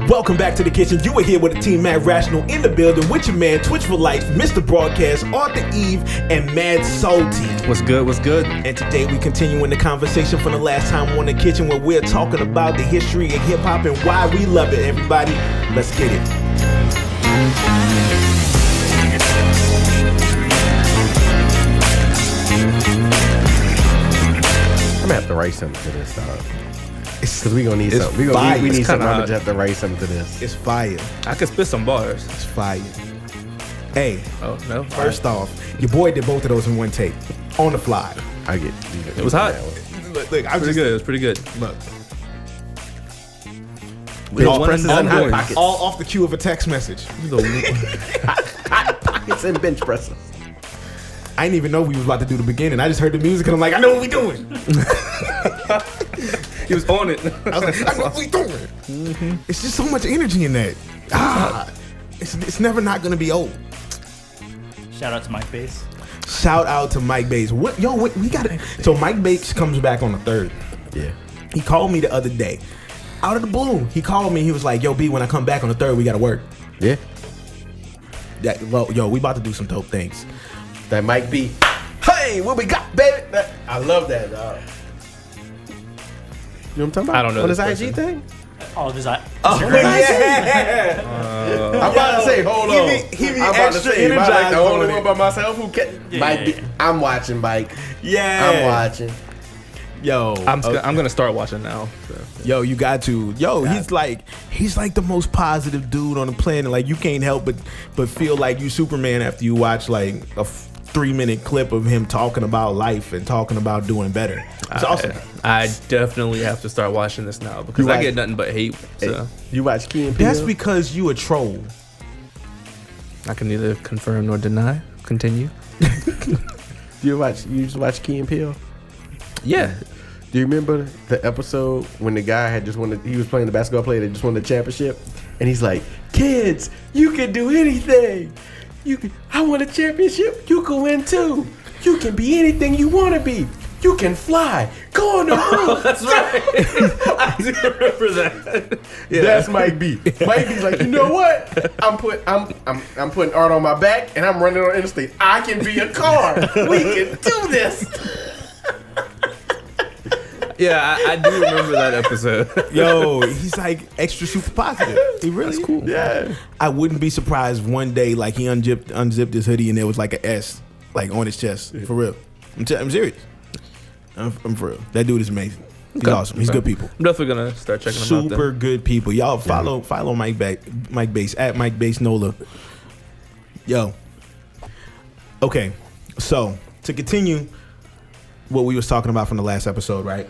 Welcome back to the kitchen. You are here with the team Mad Rational in the building with your man, Twitch for Life, MrBroadcast, Arthur Yves, and Mad Salty. What's good? What's good? And today we continue in the conversation from the last time on the kitchen where we're talking about the history of hip hop and why we love it. Everybody, let's get it. I'm gonna have to write something to this, dog. Because we gonna need something. We need something. I'm gonna have to write something to this. It's fire. I could spit some bars. It's fire. Hey. Oh, no? First off, your boy did both of those in one take. On the fly. I get it. Was hot. Look, I'm pretty good. It was pretty good. Look. All presses and hot pockets. All off the cue of a text message. Hot pockets and bench presses. I didn't even know we was about to do the beginning. I just heard the music and I'm like, I know what we doing. He was on it. I was like, I know what we doing. Mm-hmm. It's just so much energy in that. It's never not gonna be old. Shout out to Mike Bass. Shout out to Mike Bass. We got it. So Mike Bass comes back on the 3rd. Yeah. He called me the other day. Out of the blue. He called me. He was like, yo, B, when I come back on the 3rd, we gotta work. Yeah. We about to do some dope things. That might be, hey, what we got, baby? I love that, dog. You know what I'm talking about? I don't know. On his this IG thing? All of his eyes. Oh, yeah. I'm about to say, hold on. He be I'm about to extra say, am I like energized the only on one it. by myself who can? Mike, yeah. I'm watching, Mike. Yeah. I'm watching. Yo. I'm gonna start watching now. So. Yo, you got to. Yo, he's like the most positive dude on the planet. Like, you can't help but feel like you Superman after you watch like a 3-minute clip of him talking about life and talking about doing better. It's awesome. I definitely have to start watching this now because I get nothing but hate. So. You watch Key and Peele? That's because you a troll. I can neither confirm nor deny. Continue. You just watch Key and Peele? Yeah. Do you remember the episode when the guy had he was playing the basketball player that just won the championship? And he's like, kids, you can do anything. I won a championship. You can win too. You can be anything you want to be. You can fly. Go on the moon. That's right. I do remember that. Yeah. That's Mike B. Mike B's like, you know what? I'm putting art on my back and I'm running on interstate. I can be a car. We can do this. Yeah, I do remember that episode. Yo, he's like extra super positive. He really is cool. Yeah. I wouldn't be surprised one day like he unzipped his hoodie and there was like an S like on his chest. For real. I'm serious. I'm for real. That dude is amazing. He's awesome. He's good people. I'm definitely gonna start checking him out. Super good people. Y'all follow Mike Bass at Mike Bass Nola. Yo. Okay. So to continue what we was talking about from the last episode, right?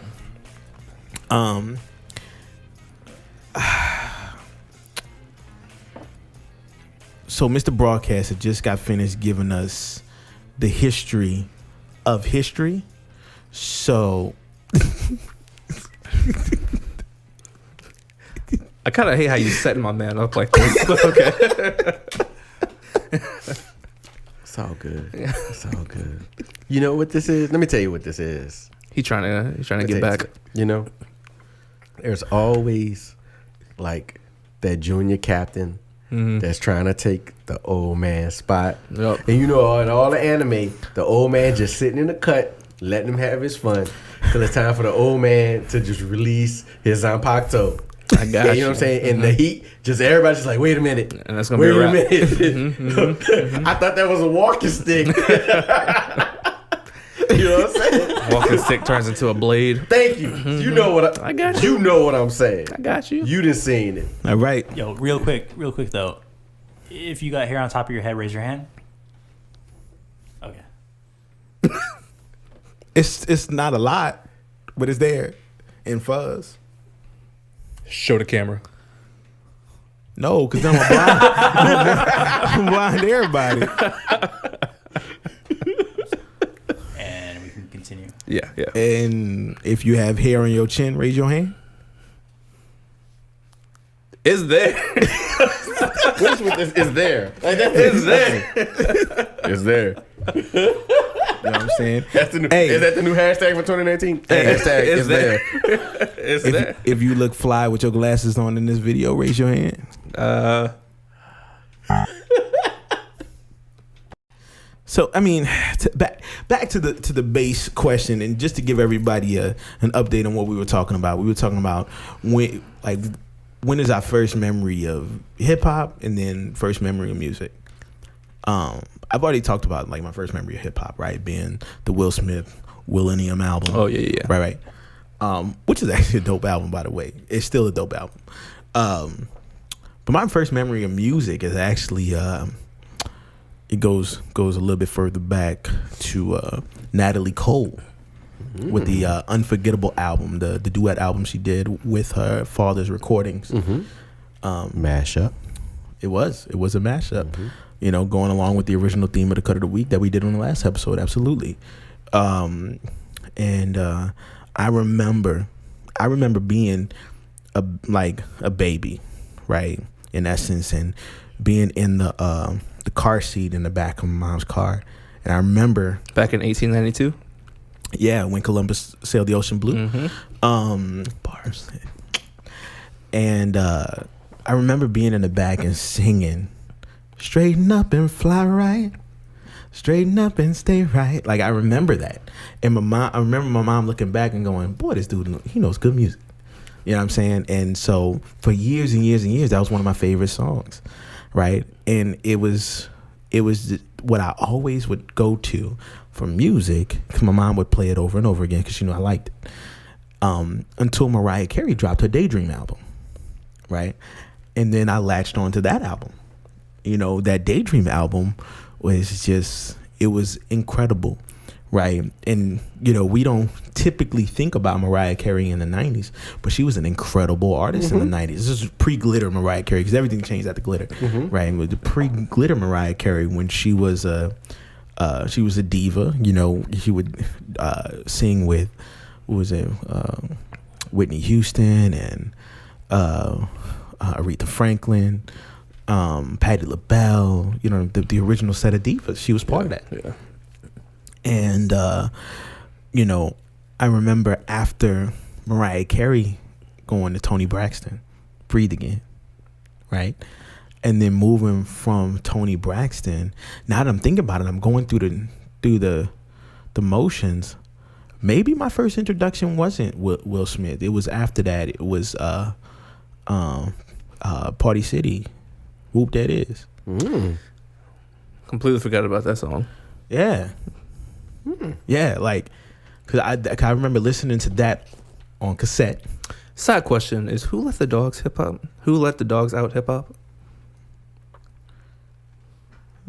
So Mr. Broadcast had just got finished giving us the history of history. So I kind of hate how you setting my man up like this. But okay. It's all good. It's all good. You know what this is? Let me tell you what this is. He's trying to get back. You know, there's always like that junior captain that's trying to take the old man spot. Yep. And you know, in all the anime, the old man just sitting in the cut, letting him have his fun. Till it's time for the old man to just release his Zanpakuto. I got you know what I'm saying? In the heat, just everybody's just like, wait a minute. And that's gonna be a wrap. Wait a minute. I thought that was a walking stick. You know what I'm saying? Walking stick turns into a blade. Thank you. You know what I got you. You know what I'm saying. I got you. You done seen it. all right. Yo, real quick though. If you got hair on top of your head, raise your hand. Okay. It's not a lot, but it's there in fuzz. Show the camera. No, because I'm blind everybody. And we can continue. Yeah. And if you have hair on your chin, raise your hand. It's there. What's with this? It's there. Like, It's there. It's there. know what I'm saying? That's the new, Hey. is that the new hashtag for 2019? Hashtag is there. It's there. If you look fly with your glasses on in this video, raise your hand. So I mean, back to the base question, and just to give everybody an update on what we were talking about. We were talking about when is our first memory of hip hop, and then first memory of music. I've already talked about like my first memory of hip hop, right, being the Will Smith Millennium album. Oh yeah. Right. Which is actually a dope album, by the way. It's still a dope album. But my first memory of music is actually it goes a little bit further back to Natalie Cole with the Unforgettable album, the duet album she did with her father's recordings. Mashup. It was a mashup. You know, going along with the original theme of the cut of the week that we did on the last episode. Absolutely. I remember being a baby, right, in essence, and being in the car seat in the back of my mom's car. And I remember Back in 1892. Yeah, when Columbus sailed the ocean blue. Bars. And I remember being in the back and singing, "Straighten up and fly right. Straighten up and stay right." Like, I remember that. And I remember my mom looking back and going, "Boy, this dude, he knows good music." You know what I'm saying? And so for years and years and years, that was one of my favorite songs, right? And it was what I always would go to for music, because my mom would play it over and over again because she knew I liked it. Until Mariah Carey dropped her Daydream album, right? And then I latched onto that album. You know, that Daydream album was it was incredible, right? And, you know, we don't typically think about Mariah Carey in the 90s, but she was an incredible artist in the 90s. This is pre-glitter Mariah Carey, because everything changed after glitter, right? With the pre-glitter Mariah Carey, when she was a diva, you know, she would sing with, Whitney Houston and Aretha Franklin, Patti LaBelle, you know, the original set of divas. She was part of that. Yeah. And, you know, I remember after Mariah Carey going to Toni Braxton, Breathe Again, right? And then moving from Toni Braxton, now that I'm thinking about it, I'm going through the motions. Maybe my first introduction wasn't Will Smith. It was after that. It was Party City. Whoop That Is. Completely forgot about that song. Yeah. Yeah, like, because I remember listening to that on cassette. Side question is, who let the dogs hip hop? Who let the dogs out hip hop?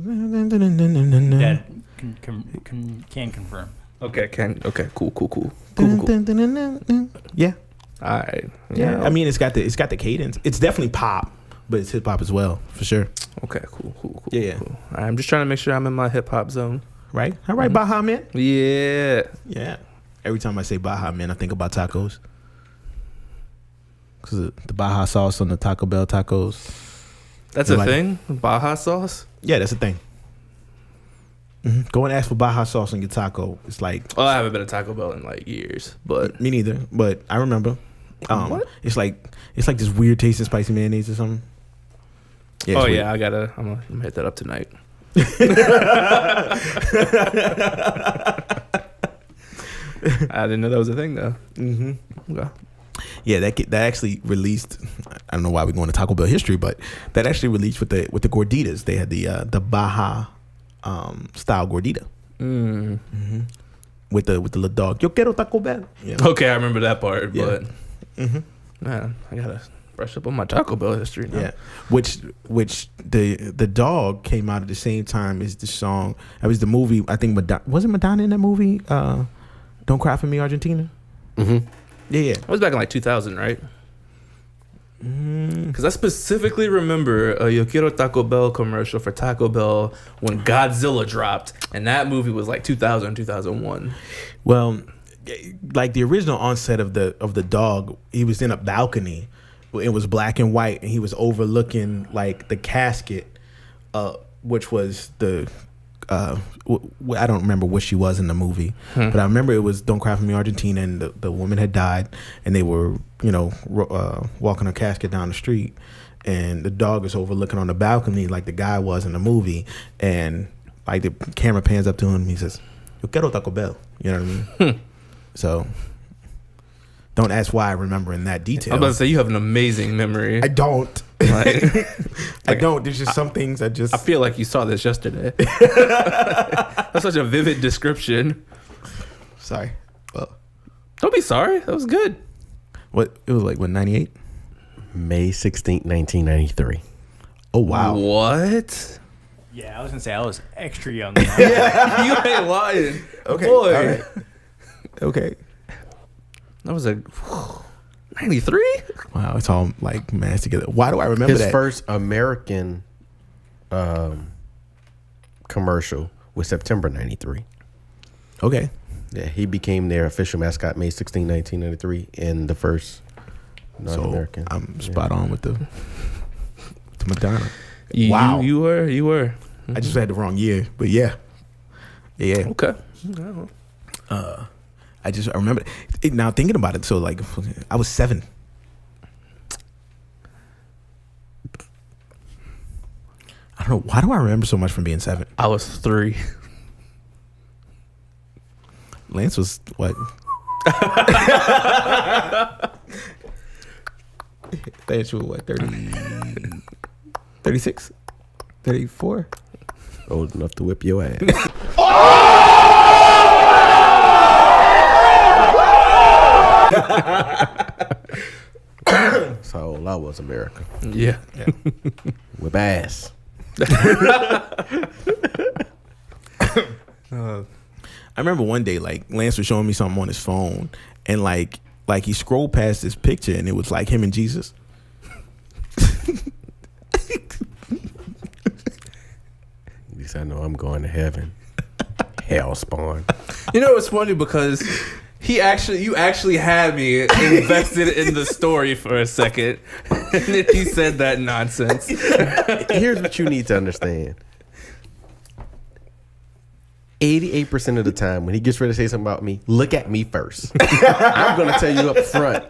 Dad can confirm. Okay, cool. Yeah. All right. Yeah. I mean, it's got the cadence. It's definitely pop, but it's hip hop as well, for sure. Okay, cool. Yeah. Cool. I'm just trying to make sure I'm in my hip hop zone. Right? All right, Baja Man. Yeah. Yeah. Every time I say Baja Man, I think about tacos. Because the Baja sauce on the Taco Bell tacos. That's a thing? Baja sauce? Yeah, that's a thing. Go and ask for Baja sauce on your taco. It's like... Oh, I haven't been to Taco Bell in like years, but... Me neither, but I remember. What? It's like this weird tasting spicy mayonnaise or something. Yeah, yeah, I'm gonna hit that up tonight. I didn't know that was a thing though. Okay. Yeah, that actually released. I don't know why we're going to Taco Bell history, but that actually released with the gorditas. They had the Baja style gordita with the little dog. Yo quiero Taco Bell. Yeah. Okay, I remember that part, Yeah. but man, I gotta brush up on my Taco Bell history now. Yeah, which the dog came out at the same time as the song. That was the movie. I think wasn't Madonna in that movie? Don't Cry for Me, Argentina. Yeah. It was back in like 2000, right? Because I specifically remember a Yo Quiero Taco Bell commercial for Taco Bell when Godzilla dropped, and that movie was like 2000, 2001. Well, like the original onset of the dog, he was in a balcony. It was black and white, and he was overlooking like the casket, which was the I don't remember what she was in the movie, but I remember it was "Don't Cry for Me, Argentina," and the woman had died, and they were walking her casket down the street, and the dog is overlooking on the balcony like the guy was in the movie, and like the camera pans up to him, he says, "Yo quiero Taco Bell." You know what I mean? So don't ask why I remember in that detail. I'm about to say you have an amazing memory. I don't. I don't. There's just some things I feel like you saw this yesterday. That's such a vivid description. Sorry. Well, don't be sorry. That was good. What it was like? What 98? May 16th, 1993. Oh wow. What? Yeah, I was gonna say I was extra young. You ain't lying. Okay. Boy. All right. Okay. That was a 93. Wow, it's all like mashed together. Why do I remember His that? first American commercial was September 93. Okay. Yeah, he became their official mascot May 16, 1993, and the first non-American. So I'm spot on with the Madonna. Wow. You were. Mm-hmm. I just had the wrong year, but yeah. Okay. I remember it, now thinking about it. So like, I was 7. I don't know. Why do I remember so much from being 7? I was 3. Lance was what? Lance was what? 30, 36, 34. Old enough to whip your ass. That's how old I was, America. Yeah. Whip ass. I remember one day, like Lance was showing me something on his phone, and like he scrolled past this picture, and it was like him and Jesus. At least I know I'm going to heaven. Hell spawn. You know, it's funny because you actually had me invested in the story for a second, and then he said that nonsense. Here's what you need to understand. 88% of the time when he gets ready to say something about me, look at me first. I'm going to tell you up front.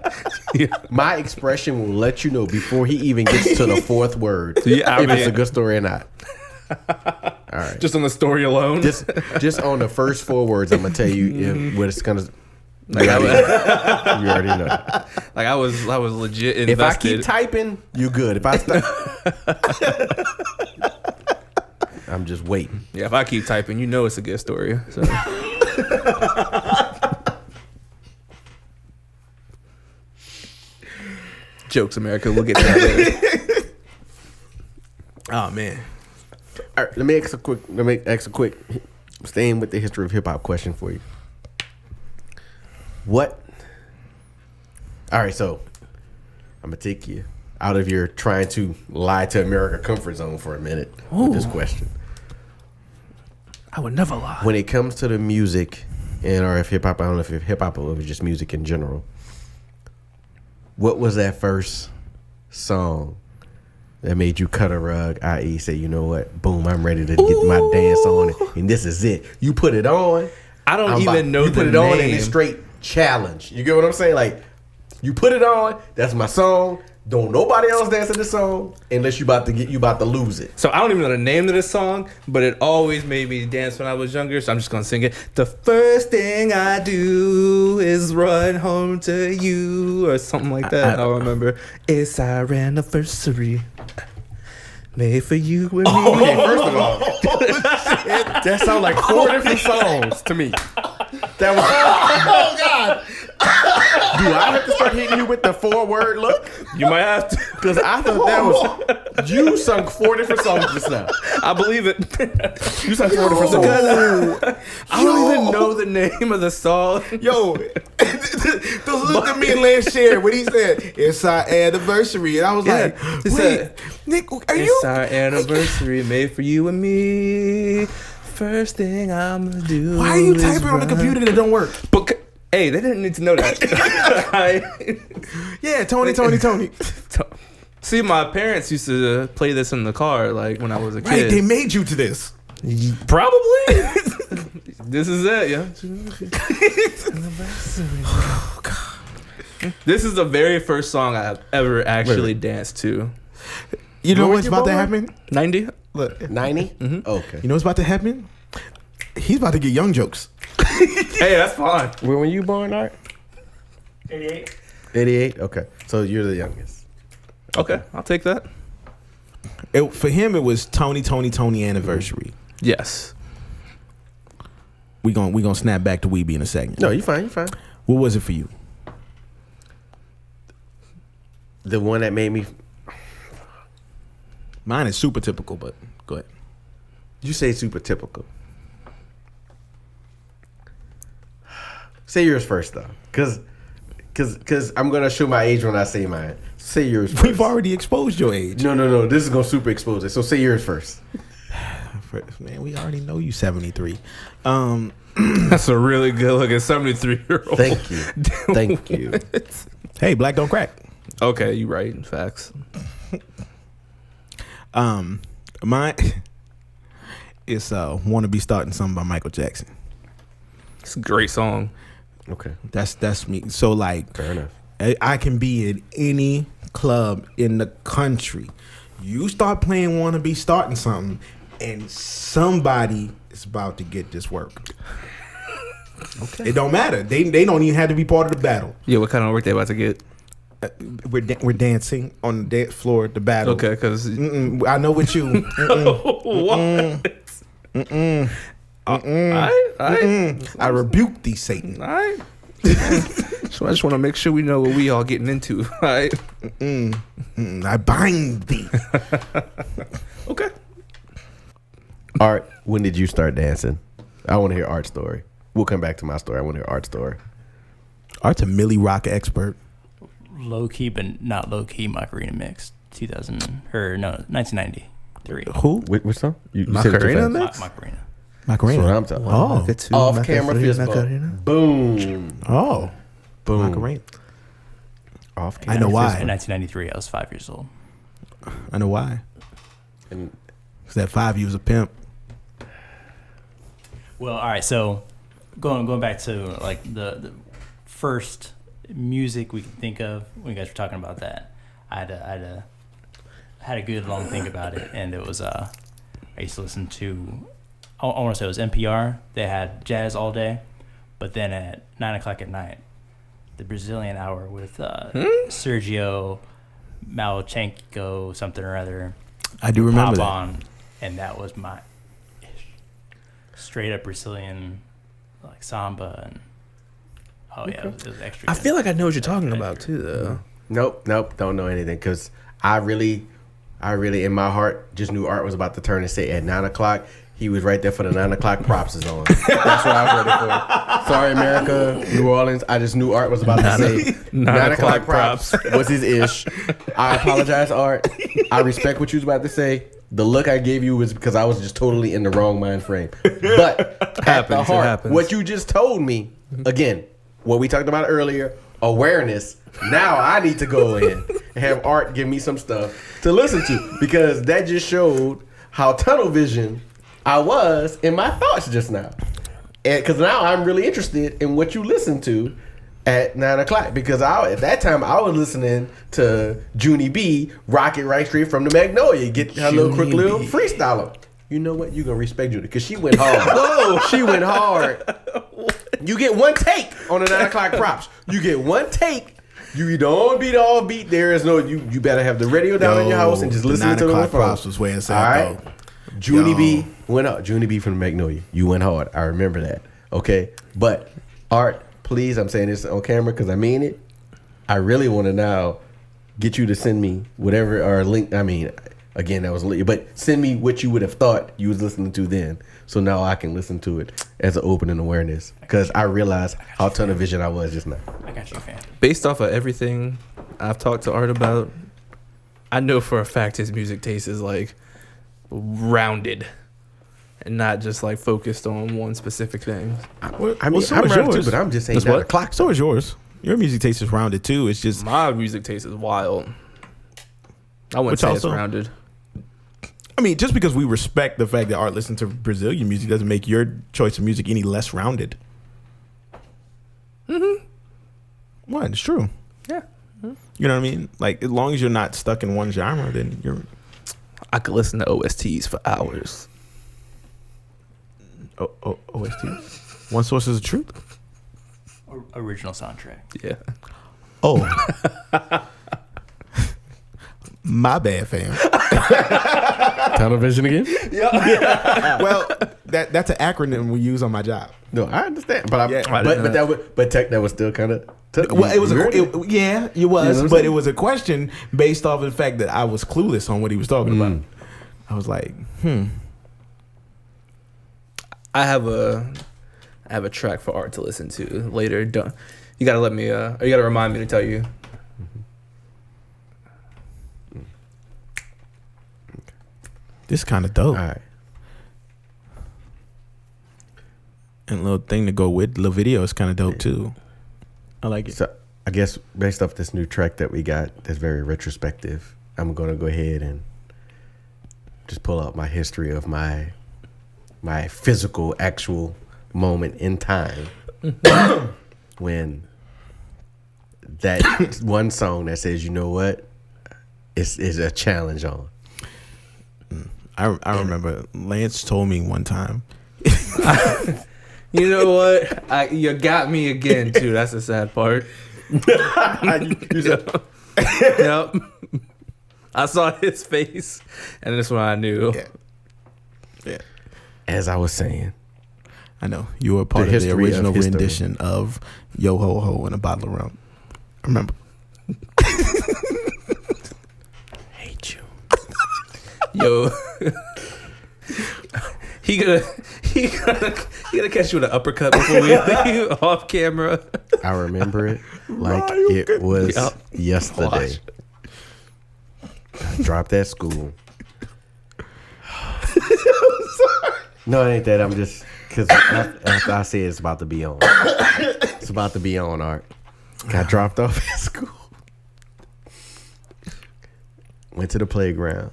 My expression will let you know before he even gets to the 4th word if it's a good story or not. All right. Just on the story alone? Just on the first 4 words, I'm going to tell you what it's going to... Like you already know. Like I was legit invested. If I keep typing, you good. If I stop... I'm just waiting. Yeah, if I keep typing, you know it's a good story. So. Jokes, America. We'll get to that later. Oh man. All right, let me ask a quick staying with the history of hip hop question for you. What? All right, so I'm gonna take you out of your trying to lie to America comfort zone for a minute with this question. I would never lie. When it comes to the music, or if hip hop, I don't know if hip hop or if it's just music in general. What was that first song that made you cut a rug, i.e. say, you know what, boom, I'm ready to get my dance on it, and this is it. You put it on. I don't even know the name. You put it on and it's straight challenge. You get what I'm saying? Like, you put it on, that's my song. Don't nobody else dance to this song unless you about to lose it. So I don't even know the name of this song, but it always made me dance when I was younger, so I'm just gonna sing it. The first thing I do is run home to you, or something like that. I don't remember. It's our anniversary. Made for you and me. Okay, first of all, that sounds like 4 different songs to me. That was. Oh God. Do I have to start hitting you with the 4-word look? You might have to, because I thought that was you sung 4 different songs just now. I believe it. You sung 4 different songs. I don't even know the name of the song. Yo, those look at me and Lance shared when he said it's our anniversary, and I was like, wait, Nick, are you? It's our anniversary, made for you and me. First thing I'm gonna do. Why are you typing on the computer that don't work? But hey, they didn't need to know that. Yeah, Tony. See, my parents used to play this in the car, like when I was a kid. Right, they made you to this. Probably. This is it, yeah. Oh, God. This is the very first song I've ever actually danced to. You know Where what's you about to born? happen? 90? Look, 90? Mm-hmm. Okay. you know what's about to happen? He's about to get young jokes. Hey, that's fine. When were you born, Art? 88. 88? Okay. So you're the youngest. Okay, I'll take that. For him, it was Tony anniversary. Yes. We gonna snap back to Weeby in a second. No, you fine. What was it for you? The one that made me... Mine is super typical, but go ahead. You say super typical. Say yours first, though. Because I'm going to show my age when I say mine. Say yours first. We've already exposed your age. No. This is going to super expose it. So say yours first. Man, we already know you 73. That's a really good looking 73-year-old. Thank you. Thank you. Hey, black don't crack. Okay, you right. Facts. Mine is "Wanna Be Starting Something" by Michael Jackson. It's a great song. Okay. That's me. So like, Fair enough. I can be at any club in the country. You start playing "Wanna Be Starting Something," and somebody is about to get this work. Okay. It don't matter. They don't even have to be part of the battle. Yeah, what kind of work they about to get? We're dancing on the dance floor at the battle. Okay, because I know what you. I rebuke thee, Satan. All right. So I just want to make sure we know what we all getting into. All right. I bind thee. Okay. Art, when did you start dancing? I want to hear Art's story. We'll come back to my story. I want to hear Art's story. Art's a Millie Rock expert. Low key, but not low key. Macarena mix. 1993. Who? Which song? You Macarena mix? Macarena. Macarena. That's what I'm talking Oh. Off camera fist bump. Boom. Oh. Boom. Macarena. Off I camera. know why. In 1993, I was 5 years old. I know why. And Because that 5 years a pimp. Well, all right. So going back to like the first music we can think of when you guys were talking about that, I had a good long think about it, and it was I used to listen to, I want to say it was NPR. They had jazz all day, but then at 9:00 at night, the Brazilian Hour with Sergio Malchenko something or other. I do remember pop that. on, and that was my straight up Brazilian like samba and it was extra. I good. feel like I know what you're talking about too, though. Nope, don't know anything because I really in my heart just knew Art was about to turn and say at 9:00. He was right there for the 9:00 props is on. That's what I was ready for. Sorry, America, New Orleans. I just knew Art was about to say 9:00 props was his ish. I apologize, Art. I respect what you was about to say. The look I gave you was because I was just totally in the wrong mind frame. But at the heart, what you just told me, again, what we talked about earlier, awareness. Now I need to go in and have Art give me some stuff to listen to because that just showed how tunnel vision I was in my thoughts just now. And because now I'm really interested in what you listen to at 9:00 because at that time I was listening to Junie B rock it right straight from the Magnolia, get her little quick little freestyler. You know what? You're going to respect Junie because she went hard. Whoa, she went hard. You get one take on the 9:00 props. You get one take. You don't beat all beat. There is no, you better have the radio down in your house and just listen to the 9:00 phone. props was where it's All at, right. though. Junie B went up. Junie B from the Magnolia. You went hard. I remember that. Okay. But Art, please, I'm saying this on camera because I mean it. I really want to now get you to send me whatever or link. I mean, again, that was late, but send me what you would have thought you was listening to then. So now I can listen to it as an opening awareness because I realized how tunnel vision I was just now. I got you, fan. Based off of everything I've talked to Art about, I know for a fact his music taste is like rounded and not just like focused on one specific thing. I mean, so I'm is rounded yours. too, but I'm just saying That's 9 what? o'clock. So is yours. Your music taste is rounded too. It's just My music taste is wild. I wouldn't Which say also- it's rounded. I mean, just because we respect the fact that Art listens to Brazilian music doesn't make your choice of music any less rounded. Mm-hmm. What? It's true. Yeah. You know what I mean? Like, as long as you're not stuck in one genre, then you're... I could listen to OSTs for hours. OST? One Source is the Truth? Original soundtrack. Yeah. Oh. My bad, fam. Tunnel vision again? Yeah. Well, that's an acronym we use on my job. No, I understand, but that was still kind of. Well, it was it was, You know but it was a question based off of the fact that I was clueless on what he was talking about. I was like, I have a track for Art to listen to later. You gotta let me. Or you gotta remind me to tell you. This is kind of dope. All right. And a little thing to go with the video is kind of dope too. I like it. So I guess based off this new track that we got that's very retrospective, I'm gonna go ahead and just pull out my history of my physical actual moment in time when that one song that says, you know what, is a challenge on. I remember Lance told me one time. You know what? You got me again too. That's the sad part. Yep. I saw his face, and that's when I knew. Yeah. As I was saying, I know you were part of the original rendition of "Yo Ho Ho" and a bottle of rum. I remember. hate you. Yo, he gonna catch you with an uppercut before we leave off camera. I remember it like it was yesterday. I dropped at school. No, it ain't that. I'm just because after I say it's about to be on. It's about to be on, Art. Got dropped off at school. Went to the playground.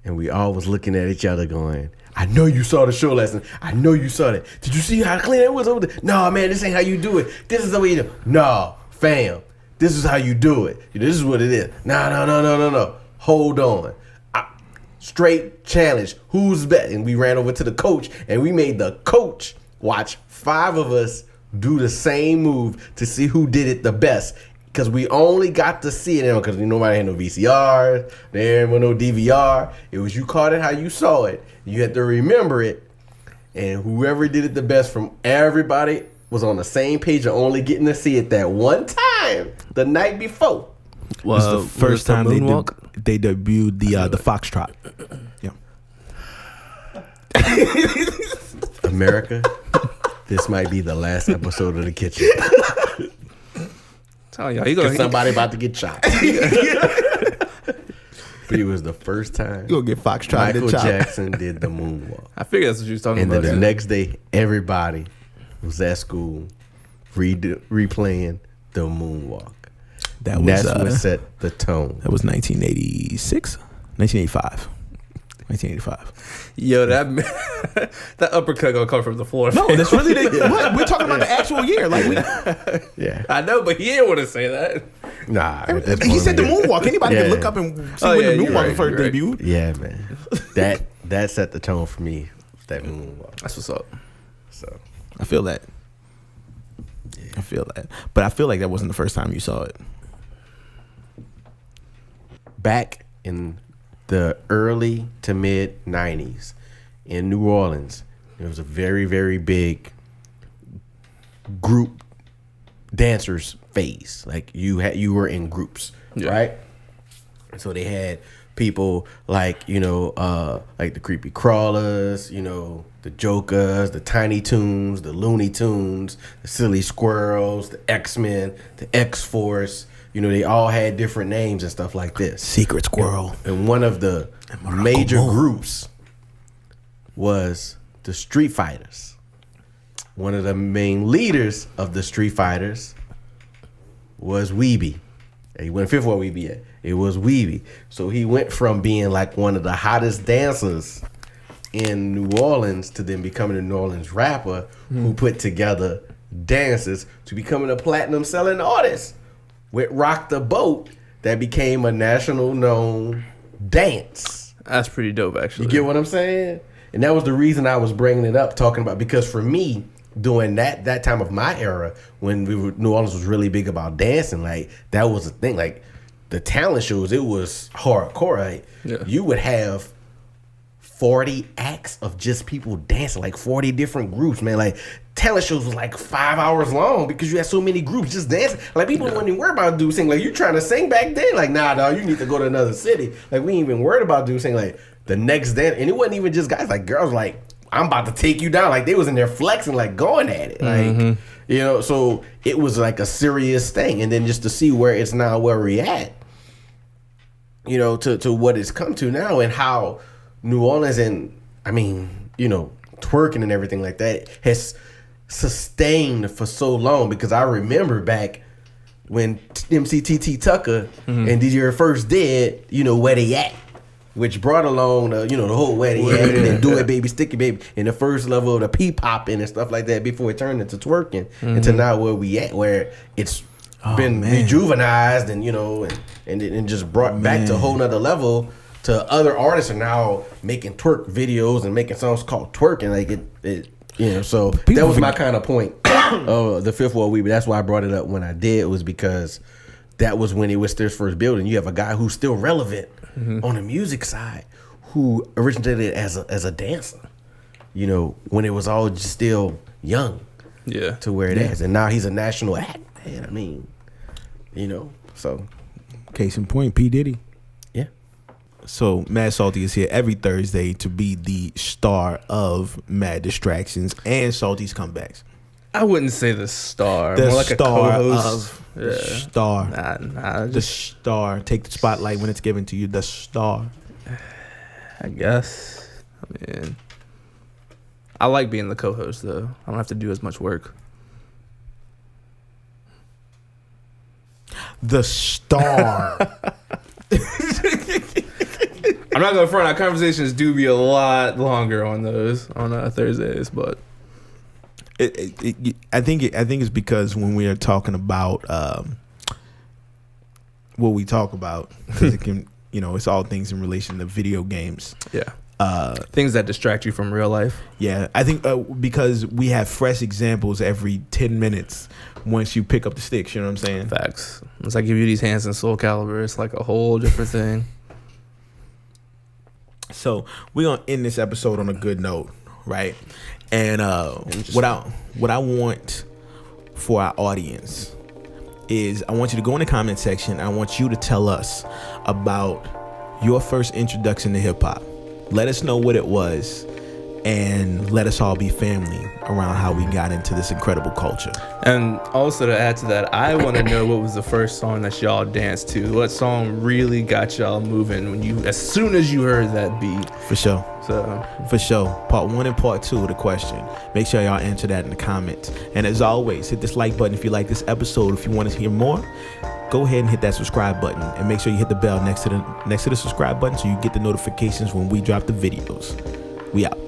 And we all was looking at each other going, I know you saw the show lesson. I know you saw that. Did you see how clean it was over there? No, man, this ain't how you do it. This is the way you do it. No, fam, this is how you do it. This is what it is. No. Hold on. Straight challenge. Who's best? And we ran over to the coach, and we made the coach watch 5 of us do the same move to see who did it the best. Because we only got to see it because nobody had no VCR, there was no DVR. It was you caught it how you saw it. You had to remember it. And whoever did it the best from everybody was on the same page and only getting to see it that one time the night before. Was the first time they debuted the Foxtrot. Yeah. America, this might be the last episode of The Kitchen. Tell y'all, somebody about to get shot. But it was the first time you gonna get Foxtrot. Michael Jackson did the moonwalk. I figured that's what you was talking about. And then the next day, everybody was at school replaying the moonwalk. That's what set the tone. That was 1986, 1985. 1985. Yo, that uppercut gonna come from the floor. No, that's really what we're talking about. The actual year, like yeah. I know, but he didn't want to say that. Nah, he said the moonwalk. Anybody can look up and see when the moonwalk first debuted. Yeah, man. That set the tone for me. That moonwalk. That's what's up. So I feel that. Yeah. I feel that, but I feel like that wasn't the first time you saw it. Back in the early to mid 90s in New Orleans, there was a very, very big group dancers phase. Like you were in groups, right? So they had people like, like the Creepy Crawlers, the Jokers, the Tiny Toons, the Looney Tunes, the Silly Squirrels, the X-Men, the X-Force. They all had different names and stuff like this. Secret Squirrel. And one of the major groups was the Street Fighters. One of the main leaders of the Street Fighters was Weeby, He went fifth where we be at. It was Weeby. So he went from being like one of the hottest dancers in New Orleans to then becoming a New Orleans rapper who put together dances to becoming a platinum selling artist with Rock the Boat that became a national known dance. That's pretty dope, actually. You get what I'm saying? And that was the reason I was bringing it up, talking about, because for me, during that time of my era, when New Orleans was really big about dancing, like that was the thing. Like the talent shows, it was hardcore. Right? Yeah. You would have 40 acts of just people dancing, like 40 different groups, man. Like talent shows was like 5 hours long because you had so many groups just dancing. Like people wouldn't even worry about dudes sing. Like you trying to sing back then? Like nah, dog, you need to go to another city. Like we ain't even worried about dudes sing. Like the next dance, and it wasn't even just guys. Like girls, like I'm about to take you down. Like they was in there flexing, like going at it. Like, you know, so it was like a serious thing. And then just to see where it's now, where we at, you know, to what it's come to now and how New Orleans and, I mean, you know, twerking and everything like that has sustained for so long. Because I remember back when MC TT Tucker and DJ First did, you know, Where They At, which brought along, you know, the whole Where They At and then Do It Baby, Sticky Baby, and the first level of the P-popping and stuff like that before it turned into twerking, into now where we at, where it's been rejuvenized and, you know, and just brought back to a whole nother level. To other artists are now making twerk videos and making songs called twerking, like it you know. So that was my kind of point of the Fifth Wall Weeby. That's why I brought it up when I did, was because that was when it was their first building. You have a guy who's still relevant on the music side, who originated as a dancer, you know, when it was all just still young, to where it is, and now he's a national act. Man, I mean, you know, so case in point, P Diddy. Yeah. So Mad Salty is here every Thursday to be the star of Mad Distractions and Salty's Comebacks. I wouldn't say the star. The more like star a co-host. of the star. The star. Take the spotlight when it's given to you. The star. I guess. I mean, I like being the co-host though. I don't have to do as much work. The star. I'm not gonna front. Our conversations do be a lot longer on those on Thursdays, but I think it's because when we are talking about what we talk about, because it can, you know, it's all things in relation to video games. Yeah. Things that distract you from real life. Yeah, I think because we have fresh examples every 10 minutes once you pick up the sticks, you know what I'm saying? Facts. Once I give you these hands in Soul Calibur, it's like a whole different thing. So we're going to end this episode on a good note, right? And what I want for our audience is I want you to go in the comment section. I want you to tell us about your first introduction to hip-hop. Let us know what it was, and let us all be family around how we got into this incredible culture. And also to add to that, I want to know what was the first song that y'all danced to. What song really got y'all moving as soon as you heard that beat? For sure. So for sure. Part 1 and part 2 of the question. Make sure y'all answer that in the comments. And as always, hit this like button if you like this episode. If you want to hear more, go ahead and hit that subscribe button, and make sure you hit the bell next to the subscribe button so you get the notifications when we drop the videos. We out.